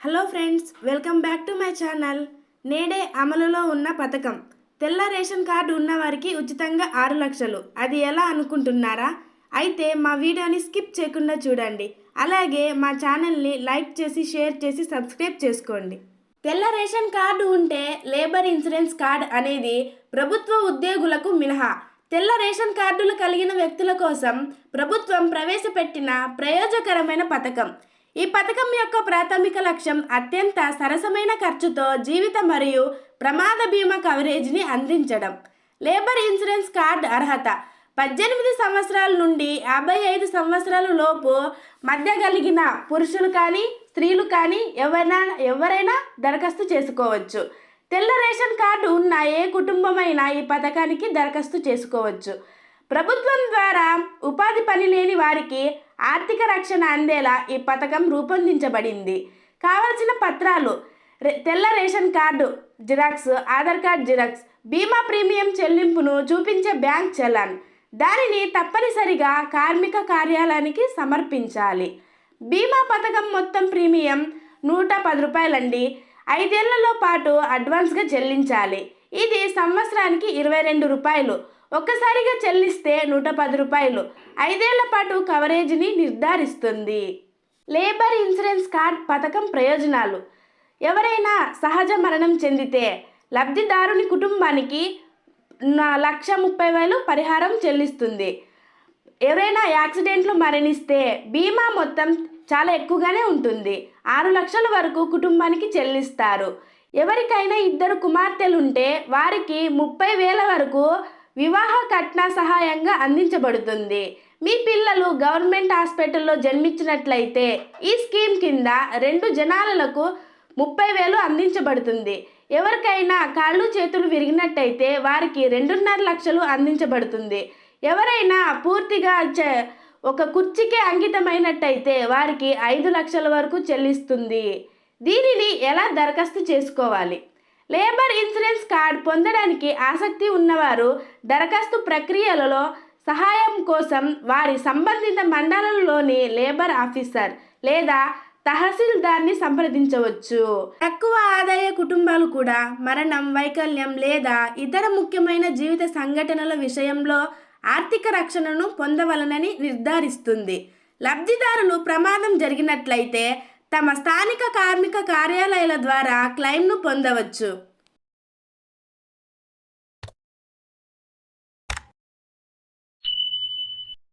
Hello friends, welcome back to my channel. నేడే అమలులో ఉన్న పథకం తెల్ల రేషన్ కార్డు ఉన్నవారికి ఉచితంగా 6 లక్షలు. అది ఎలా అనుకుంటున్నారా? అయితే మా వీడియోని స్కిప్ చేయకుండా చూడండి. అలాగే మా ఛానల్ని లైక్ చేసి, షేర్ చేసి సబ్స్క్రైబ్ చేసుకోండి. తెల్ల రేషన్ కార్డు ఉంటే లేబర్ ఇన్సూరెన్స్ కార్డ్ అనేది ప్రభుత్వ ఉద్యోగులకు మినహా తెల్ల రేషన్ కార్డులు కలిగిన వ్యక్తుల కోసం ప్రభుత్వం ప్రవేశపెట్టిన ప్రయోజకరమైన పథకం. ఈ పథకం యొక్క ప్రాథమిక లక్ష్యం అత్యంత సరసమైన ఖర్చుతో జీవిత మరియు ప్రమాద బీమా కవరేజ్ని అందించడం. లేబర్ ఇన్సూరెన్స్ కార్డ్ అర్హత 18 సంవత్సరాల నుండి 55 సంవత్సరాల లోపు మధ్య కలిగిన పురుషులు కానీ స్త్రీలు కానీ ఎవరైనా దరఖాస్తు చేసుకోవచ్చు. తెల్ల రేషన్ కార్డు ఉన్న ఏ కుటుంబమైనా ఈ పథకానికి దరఖాస్తు చేసుకోవచ్చు. ప్రభుత్వం ద్వారా ఉపాధి పని లేని వారికి ఆర్థిక రక్షణ అందేలా ఈ పథకం రూపొందించబడింది. కావలసిన పత్రాలు: తెల్ల ration card xerox, Aadhaar card xerox, బీమా ప్రీమియం చెల్లింపును చూపించే బ్యాంక్ చలాన్. దానిని తప్పనిసరిగా కార్మిక కార్యాలయానికి సమర్పించాలి. బీమా పథకం మొత్తం ప్రీమియం 110 రూపాయలండి. 5 ఏళ్లలో పాటు అడ్వాన్స్గా చెల్లించాలి. ఇది సంవత్సరానికి 22 రూపాయలు. ఒక్కసారిగా చెల్లిస్తే 110 రూపాయలు. 5 ఏళ్ల పాటు కవరేజీని నిర్ధారిస్తుంది. లేబర్ ఇన్సూరెన్స్ కార్డ్ పథకం ప్రయోజనాలు: ఎవరైనా సహజ మరణం చెందితే లబ్ధిదారుని కుటుంబానికి 1,30,000 పరిహారం చెల్లిస్తుంది. ఎవరైనా యాక్సిడెంట్లు మరణిస్తే బీమా మొత్తం చాలా ఎక్కువగానే ఉంటుంది. 6 లక్షల వరకు కుటుంబానికి చెల్లిస్తారు. ఎవరికైనా 2 కుమార్తెలుంటే వారికి 30,000 వరకు వివాహ కట్న సహాయంగా అందించబడుతుంది. మీ పిల్లలు గవర్నమెంట్ హాస్పిటల్లో జన్మించినట్లయితే ఈ స్కీమ్ కింద 2 జనాలకు 30,000 అందించబడుతుంది. ఎవరికైనా కాళ్ళు చేతులు విరిగినట్టయితే వారికి 2.5 లక్షలు అందించబడుతుంది. ఎవరైనా పూర్తిగా ఒక కుర్చీకే అంకితమైనట్టయితే వారికి 5 లక్షల వరకు చెల్లిస్తుంది. దీనిని ఎలా దరఖాస్తు చేసుకోవాలి? లేబర్ ఇన్సూరెన్స్ కార్డ్ పొందడానికి ఆసక్తి ఉన్నవారు దరఖాస్తు ప్రక్రియలలో సహాయం కోసం వారి సంబంధిత మండలంలోని లేబర్ ఆఫీసర్ లేదా తహసీల్దార్ని సంప్రదించవచ్చు. తక్కువ ఆదాయ కుటుంబాలు కూడా మరణం, వైకల్యం లేదా ఇతర ముఖ్యమైన జీవిత సంఘటనల విషయంలో ఆర్థిక రక్షణను పొందవలనని నిర్ధారిస్తుంది. లబ్ధిదారులు ప్రమాదం జరిగినట్లయితే తమ స్థానిక కార్మిక కార్యాలయాల ద్వారా క్లెయిమ్ను పొందవచ్చు.